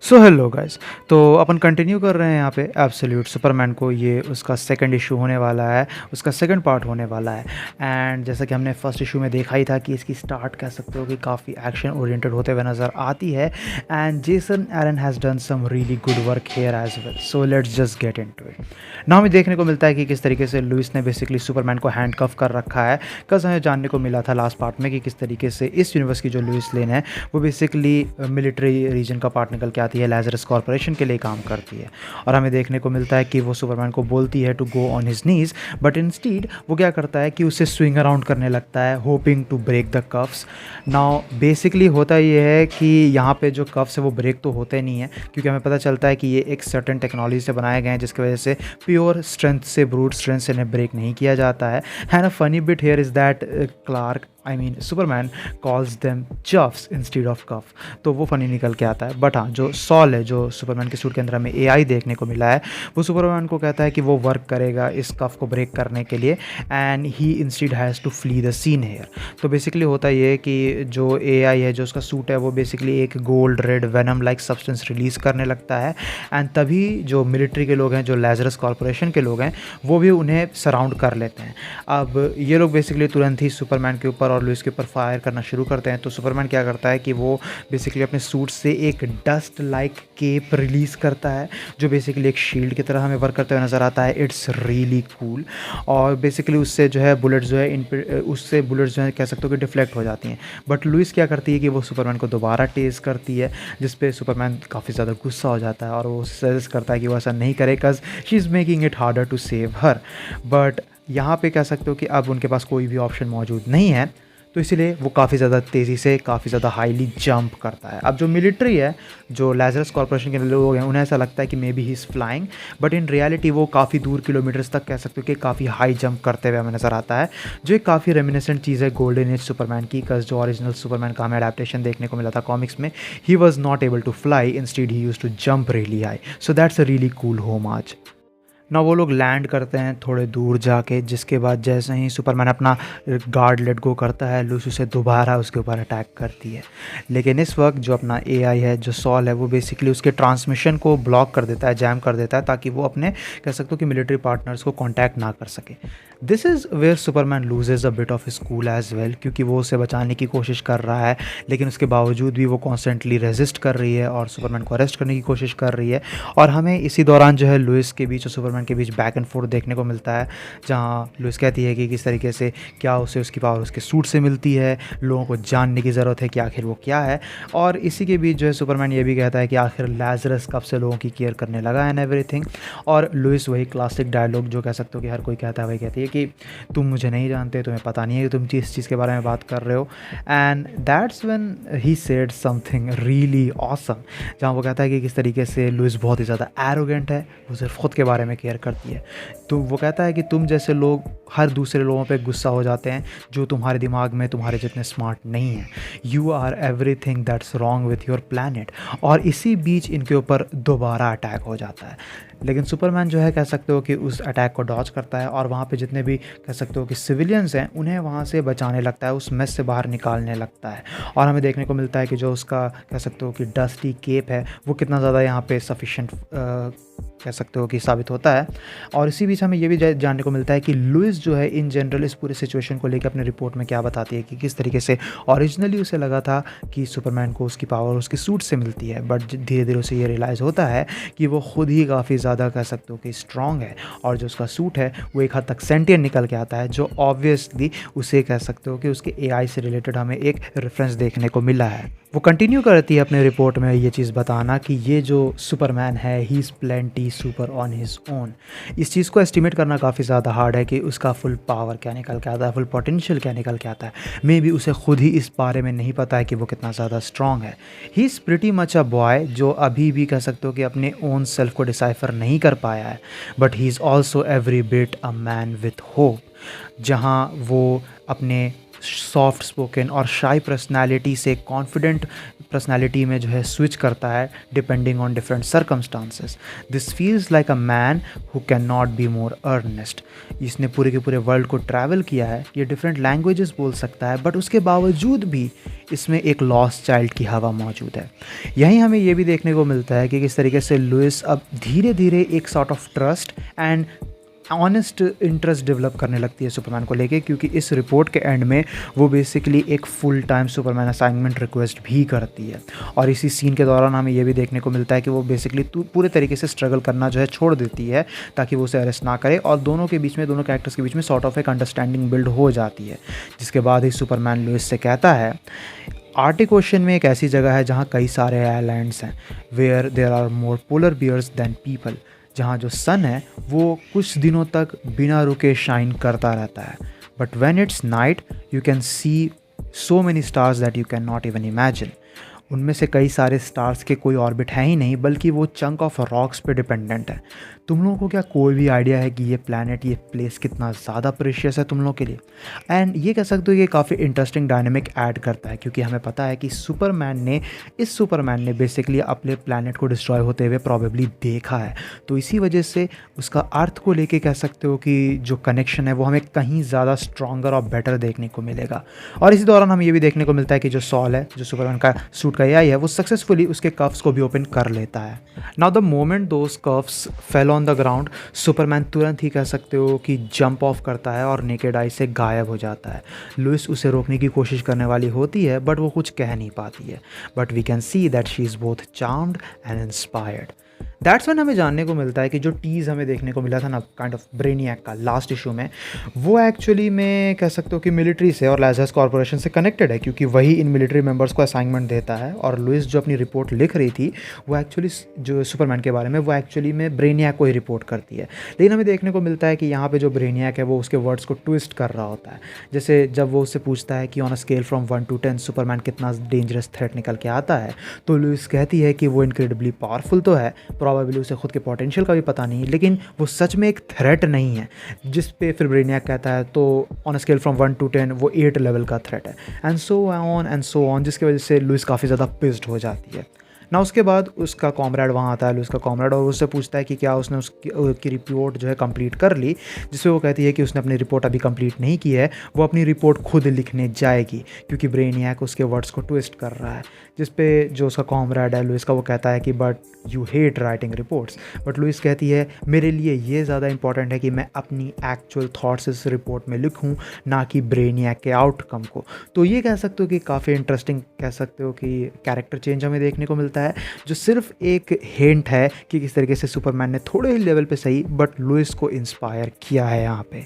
So hello guys. तो अपन continue कर रहे हैं यहाँ पे एब्सोल्यूट सुपरमैन को। ये उसका सेकंड इशू होने वाला है, उसका सेकंड पार्ट होने वाला है। एंड जैसा कि हमने फर्स्ट इशू में देखा ही था कि इसकी स्टार्ट कह सकते हो कि काफ़ी एक्शन ओरिएंटेड होते हुए नज़र आती है। And Jason Aaron has done some really good work here as well. So let's just get into it. ना हमें देखने को मिलता है कि किस तरीके से लुइस ने बेसिकली सुपरमैन को हैंडकफ कर रखा है। कल हमें जानने को मिला था लास्ट पार्ट में कि किस तरीके से इस यूनिवर्स की जो लुइस लेन है वो बेसिकली मिलिट्री रीजन का पार्ट निकल के आती है, लाजरस कॉर्पोरेशन के लिए काम करती है। और हमें देखने को मिलता है कि वो सुपरमैन को बोलती है to go on his knees, but instead वो क्या करता है कि उसे स्विंग अराउंड करने लगता है, hoping to break the cuffs. Now basically होता ये है कि यहाँ पे जो कफ्स है वो ब्रेक तो होते नहीं है, क्योंकि हमें पता चलता है कि ये एक सर्टेन टेक्नोलॉजी से बनाए गए हैं जिसकी वजह से प्योर स्ट्रेंथ से, ब्रूट स्ट्रेंथ से इन्हें ब्रेक नहीं किया जाता है। And a funny bit here is that Clark Superman calls them chuffs instead of cuff. तो वो फ़नी निकल के आता है। बट हाँ, जो सॉल है, जो सुपरमैन के सूट के अंदर हमें एआई देखने को मिला है, वो सुपरमैन को कहता है कि वो वर्क करेगा इस कफ को ब्रेक करने के लिए, and he instead has to flee the scene here. तो बेसिकली होता ये है कि जो एआई है, जो उसका सूट है, वो बेसिकली एक gold red venom like substance release करने लगता है। एंड तभी जो मिलिट्री के लोग हैं, जो लाजरस कॉर्पोरेशन के लोग हैं, वो भी उन्हें सराउंड कर लेते हैं। अब ये लोग बेसिकली तुरंत ही सुपरमैन के ऊपर और लुइस के ऊपर फायर करना शुरू करते हैं। तो सुपरमैन क्या करता है कि वो बेसिकली अपने सूट से एक डस्ट लाइक केप रिलीज़ करता है, जो बेसिकली एक शील्ड की तरह हमें वर्क करते हुए नज़र आता है। It's really cool. और बेसिकली उससे जो है बुलेट्स जो है उससे बुलेट्स जो है कह सकते हो कि डिफ्लेक्ट हो जाती हैं। बट लुइस क्या करती है कि वो सुपरमैन को दोबारा टेज करती है, जिस पे सुपरमैन काफ़ी ज़्यादा गुस्सा हो जाता है और वो सजेस्ट करता है कि वो ऐसा नहीं करे, because she is making it harder to save her. But यहाँ पे कह सकते हो कि अब उनके पास कोई भी ऑप्शन मौजूद नहीं है, तो इसीलिए वो काफ़ी ज़्यादा तेज़ी से, काफ़ी ज़्यादा हाईली जंप करता है। अब जो मिलिट्री है, जो लाजरस कॉर्पोरेशन के लोग हैं, उन्हें ऐसा लगता है कि may be he is flying, but in reality वो काफ़ी दूर किलोमीटर्स तक कह सकते हो कि काफ़ी हाई जंप करते हुए हमें नज़र आता है, जो एक काफ़ी रेमिनिसेंट चीज़ है गोल्डन एज सुपरमैन की। कस जो ओरिजिनल सुपरमैन का हमें अडेप्टेशन देखने को मिला था कॉमिक्स में, he was not able to fly, instead he used to jump really high. So that's a really cool homage. ना वो लोग लैंड करते हैं थोड़े दूर जाके, जिसके बाद जैसे ही सुपरमैन अपना गार्ड लेट गो करता है, लुइस उसे दोबारा उसके ऊपर अटैक करती है। लेकिन इस वक्त जो अपना एआई है, जो सॉल है, वो बेसिकली उसके ट्रांसमिशन को ब्लॉक कर देता है, जैम कर देता है, ताकि वो अपने कह सकते हो कि मिलिट्री पार्टनर्स को कांटेक्ट ना कर सके। This is where Superman loses a bit of his cool as well, क्योंकि वो उसे बचाने की कोशिश कर रहा है, लेकिन उसके बावजूद भी वो कॉन्स्टेंटली रेजिस्ट कर रही है और सुपरमैन को अरेस्ट करने की कोशिश कर रही है। और हमें इसी दौरान जो है लुइस के बीच और सुपरमैन के बीच बैक एंड फोर्थ देखने को मिलता है, जहाँ लुइस कहती है कि किस तरीके से क्या उसे उसकी पावर उसके सूट से मिलती है, लोगों को जानने की ज़रूरत है कि आखिर वो क्या है। और इसी के बीच जो है सुपरमैन ये भी कहता है कि आखिर लाजरस कब से लोगों की केयर करने लगा एंड एवरीथिंग। और लुइस वही क्लासिक डायलॉग जो कह सकते हो कि हर कोई कहता है, वही कहती है कि तुम मुझे नहीं जानते, तुम्हें पता नहीं है कि तुम इस चीज़ के बारे में बात कर रहे हो। And that's when he said something really awesome, जहाँ वो कहता है कि किस तरीके से लुइस बहुत ही ज़्यादा एरोगेंट है, वो सिर्फ खुद के बारे में केयर करती है। तो वो कहता है कि तुम जैसे लोग हर दूसरे लोगों पे गुस्सा हो जाते हैं जो तुम्हारे दिमाग में तुम्हारे जितने स्मार्ट नहीं हैं। You are everything that's wrong with your planet. और इसी बीच इनके ऊपर दोबारा अटैक हो जाता है, लेकिन सुपरमैन जो है कह सकते हो कि उस अटैक को डॉज करता है और वहाँ पे जितने भी कह सकते हो कि सिविलियंस हैं उन्हें वहाँ से बचाने लगता है, उस मेस से बाहर निकालने लगता है। और हमें देखने को मिलता है कि जो उसका कह सकते हो कि डस्टी केप है, वो कितना ज़्यादा यहाँ पे सफिशेंट कह सकते हो कि साबित होता है। और इसी बीच हमें ये भी जानने को मिलता है कि लुइस जो है इन जनरल इस पूरे सिचुएशन को लेकर अपने रिपोर्ट में क्या बताती है कि किस तरीके से ओरिजिनली उसे लगा था कि सुपरमैन को उसकी पावर उसके सूट से मिलती है, बट धीरे धीरे उसे ये रियलाइज़ होता है कि वो खुद ही काफ़ी ज़्यादा कह सकते हो कि स्ट्रॉन्ग है, और जो उसका सूट है वो एक हद तक सेंटियन निकल के आता है, जो ऑब्वियसली उसे कह सकते हो कि उसके एआई से रिलेटेड हमें एक रेफरेंस देखने को मिला है। वो कंटिन्यू करती है अपने रिपोर्ट में ये चीज़ बताना कि ये जो सुपरमैन है, he is plenty super on his own. इस चीज़ को एस्टिमेट करना काफ़ी ज़्यादा हार्ड है कि उसका फुल पावर क्या निकल के आता है, फुल पोटेंशियल क्या निकल के आता है। मे बी उसे खुद ही इस बारे में नहीं पता है कि वो कितना ज़्यादा स्ट्रॉन्ग है। He is pretty much a boy जो अभी भी कह सकते हो कि अपने ओन सेल्फ को डिसाइफर नहीं कर पाया है, but he is also every bit a man with hope. जहाँ वो अपने सॉफ्ट स्पोकन और शाई पर्सनैलिटी से कॉन्फिडेंट पर्सनैलिटी में जो है स्विच करता है depending on different circumstances. This feels like a man who can not be more earnest. इसने पूरे के पूरे वर्ल्ड को ट्रैवल किया है, ये डिफरेंट लैंग्वेजेस बोल सकता है, बट उसके बावजूद भी इसमें एक लॉस्ट चाइल्ड की हवा मौजूद है। यहीं हमें ये भी देखने को मिलता है कि किस तरीके से लुइस अब धीरे धीरे एक sort of trust and honest interest develop करने लगती है सुपरमैन को लेके, क्योंकि इस रिपोर्ट के एंड में वो बेसिकली एक full time Superman assignment request भी करती है। और इसी सीन के दौरान हमें ये भी देखने को मिलता है कि वो बेसिकली पूरे तरीके से स्ट्रगल करना जो है छोड़ देती है ताकि वो उसे अरेस्ट ना करे, और दोनों के बीच में, दोनों कैरेक्टर्स के बीच में सॉर्ट ऑफ एक अंडरस्टैंडिंग बिल्ड हो जाती है। जिसके बाद ही सुपरमैन लुइस से कहता है, आर्टिक ओशन में एक ऐसी जगह है जहाँ कई सारे आइलैंड्स हैं, where there are more polar bears than people, जहाँ जो सन है वो कुछ दिनों तक बिना रुके शाइन करता रहता है। But when it's night you can see so many stars that you can not even imagine. उनमें से कई सारे स्टार्स के कोई ऑर्बिट है ही नहीं, बल्कि वो चंक ऑफ रॉक्स पे डिपेंडेंट है। तुम लोगों को क्या कोई भी आइडिया है कि ये प्लैनेट, ये प्लेस कितना ज़्यादा प्रेशियस है तुम लोगों के लिए? एंड ये कह सकते हो ये काफ़ी इंटरेस्टिंग डायनेमिक ऐड करता है, क्योंकि हमें पता है कि इस सुपरमैन ने बेसिकली अपने प्लैनेट को डिस्ट्रॉय होते हुए प्रॉबेबली देखा है। तो इसी वजह से उसका अर्थ को लेके कह सकते हो कि जो कनेक्शन है वो हमें कहीं ज़्यादा स्ट्रॉन्गर और बेटर देखने को मिलेगा। और इसी दौरान हमें ये भी देखने को मिलता है कि जो सॉल है, जो सुपरमैन का सूट का एआई है, वो सक्सेसफुली उसके कफ्स को भी ओपन कर लेता है। Now the moment those coughs fell on the ground, Superman तुरंत ही कह सकते हो कि जंप ऑफ करता है और नेकेड आई से गायब हो जाता है। लुइस उसे रोकने की कोशिश करने वाली होती है, बट वो कुछ कह नहीं पाती है। But we can see that she is both charmed and inspired. That's when हमें जानने को मिलता है कि जो टीज़ हमें देखने को मिला था ना, काइंड ऑफ ब्रेनियक का लास्ट इशू में, वो एक्चुअली में कह सकते हो कि मिलिट्री से और लाइजर्स कॉर्पोरेशन से कनेक्टेड है, क्योंकि वही इन मिलिट्री मेंबर्स को असाइनमेंट देता है। और लुइस जो अपनी रिपोर्ट लिख रही थी वो एक्चुअली जो सुपरमैन के बारे में, वो एक्चुअली में ब्रेनियक को ही रिपोर्ट करती है। लेकिन हमें देखने को मिलता है कि यहाँ पर जो ब्रेनियक है वो उसके वर्ड्स को ट्विस्ट कर रहा होता है। जैसे जब वो उससे पूछता है कि on a scale from 1 to 10 Superman कितना डेंजरस थ्रेट निकल के आता है, तो लुइस कहती है कि वो इनक्रेडिबली पावरफुल तो है, प्रॉबेबली उसे खुद के पोटेंशियल का भी पता नहीं, लेकिन वो सच में एक थ्रेट नहीं है। जिस पे फिर ब्रेनियक कहता है तो ऑन स्केल फ्रॉम 1 to 10 वो 8 लेवल का थ्रेट है, एंड सो ऑन, जिसकी वजह से लुइस काफ़ी ज़्यादा पिस्ड हो जाती है ना। उसके बाद उसका कॉमरेड वहाँ आता है, लुइस का कॉमरेड, और उससे पूछता है कि क्या उसने उसकी रिपोर्ट जो है कंप्लीट कर ली, जिसपे वो कहती है कि उसने अपनी रिपोर्ट अभी कंप्लीट नहीं की है, वो अपनी रिपोर्ट खुद लिखने जाएगी, क्योंकि ब्रेनियक उसके वर्ड्स को ट्विस्ट कर रहा है। जिस पे जो उसका कॉमरेड है लुइस का, वो कहता है कि but you hate writing reports. But Lois कहती है मेरे लिए ये ज़्यादा इंपॉर्टेंट है कि मैं अपनी एक्चुअल थॉट्स इस रिपोर्ट में लिखूँ, ना कि ब्रेनियक के आउटकम को। तो ये कह सकते हो कि काफ़ी इंटरेस्टिंग कह सकते हो कि कैरेक्टर चेंज हमें देखने को मिलता है, जो सिर्फ एक हिंट है कि किस तरीके से सुपरमैन ने थोड़े ही लेवल पे सही बट लुइस को इंस्पायर किया है यहाँ पे।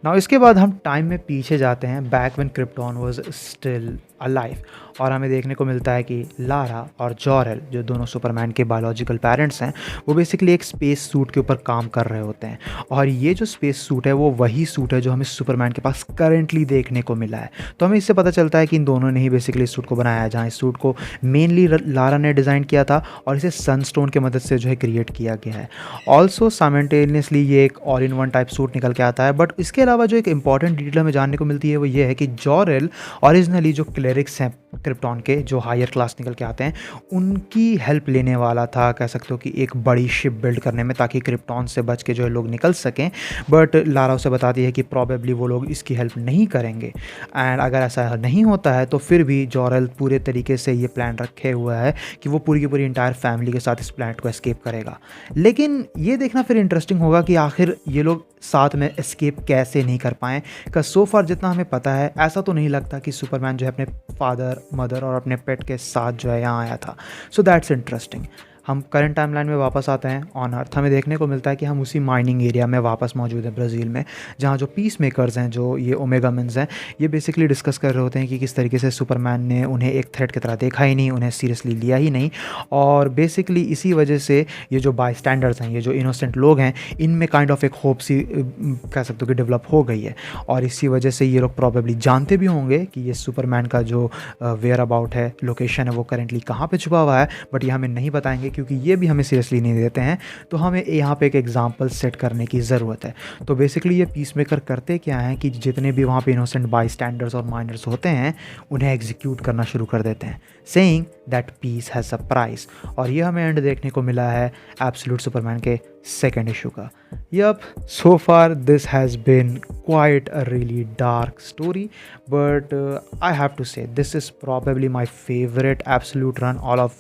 नाउ इसके बाद हम टाइम में पीछे जाते हैं, back when krypton was still alive, और हमें देखने को मिलता है कि लारा और जॉरेल, जो दोनों सुपरमैन के बायोलॉजिकल पेरेंट्स हैं, वो बेसिकली एक स्पेस सूट के ऊपर काम कर रहे होते हैं। और ये जो स्पेस सूट है वो वही सूट है जो हमें सुपरमैन के पास करेंटली देखने को मिला है। तो हमें इससे पता चलता है कि इन दोनों ने ही बेसिकली इस सूट को बनाया है, जहाँ इस सूट को मेनली लारा ने डिज़ाइन किया था और इसे सनस्टोन की मदद से जो है क्रिएट किया गया है। ऑल्सो साइमल्टेनियसली ये एक all in one type suit निकल के आता है। बट इसके अलावा जो एक इंपॉर्टेंट डिटेल हमें जानने को मिलती है वो ये है कि जॉरेल ओरिजिनली जो क्लेरिक्स हैं क्रिप्टॉन के, जो हायर क्लास निकल के आते हैं, उनकी हेल्प लेने वाला था, कह सकते हो कि एक बड़ी शिप बिल्ड करने में, ताकि क्रिप्टॉन से बच के जो है लोग निकल सकें। बट लारा उसे बताती है कि प्रॉबेबली वो लोग इसकी हेल्प नहीं करेंगे, एंड अगर ऐसा नहीं होता है तो फिर भी जॉरेल पूरे तरीके से ये प्लान रखे हुआ है कि वो पूरी की पूरी इंटायर फैमिली के साथ इस प्लैनेट को एस्केप करेगा। लेकिन ये देखना फिर इंटरेस्टिंग होगा कि आखिर ये लोग साथ में एस्केप कैसे नहीं कर पाएँ, का सो फार जितना हमें पता है ऐसा तो नहीं लगता कि सुपरमैन जो है अपने फादर, मदर और अपने पेट के साथ जो है यहाँ आया था। So that's interesting. हम करंट टाइमलाइन में वापस आते हैं ऑन अर्थ। हमें देखने को मिलता है कि हम उसी माइनिंग एरिया में वापस मौजूद हैं ब्राज़ील में, जहाँ जो पीस मेकर्स हैं, जो ये ओमेगा मेंस हैं, ये बेसिकली डिस्कस कर रहे होते हैं कि किस तरीके से सुपरमैन ने उन्हें एक थ्रेट की तरह देखा ही नहीं, उन्हें सीरियसली लिया ही नहीं, और बेसिकली इसी वजह से ये जो बाई स्टैंडर्ड्स हैं, ये जो इनोसेंट लोग हैं, इनमें काइंड ऑफ एक होप सी कह सकते हो कि डेवलप हो गई है। और इसी वजह से ये लोग प्रॉबेबली जानते भी होंगे कि ये सुपरमैन का जो वेयर अबाउट है, लोकेशन है, वो करेंटली कहाँ पर छुपा हुआ है, बट ये हमें नहीं बताएंगे क्योंकि ये भी हमें सीरियसली नहीं देते हैं, तो हमें यहाँ पे एक एग्जांपल सेट करने की ज़रूरत है। तो बेसिकली ये पीसमेकर करते क्या हैं कि जितने भी वहाँ पे इनोसेंट बाई स्टैंडर्स और माइनर्स होते हैं उन्हें एग्जीक्यूट करना शुरू कर देते हैं, saying that peace has a price. और ये हमें एंड देखने को मिला है एब्सोल्यूट सुपरमैन के सेकेंड इशू का। Yup, so far this has been quite a really dark story, but I have to say this is probably my favorite absolute run all of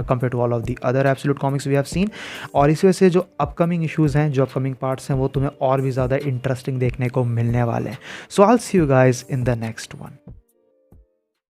compared to all of the other absolute comics we have seen। और इस वजह से जो upcoming issues हैं, जो upcoming parts हैं, वो तुम्हें और भी ज़्यादा इंटरेस्टिंग देखने को मिलने वाले हैं। So I will see you guys in the next one.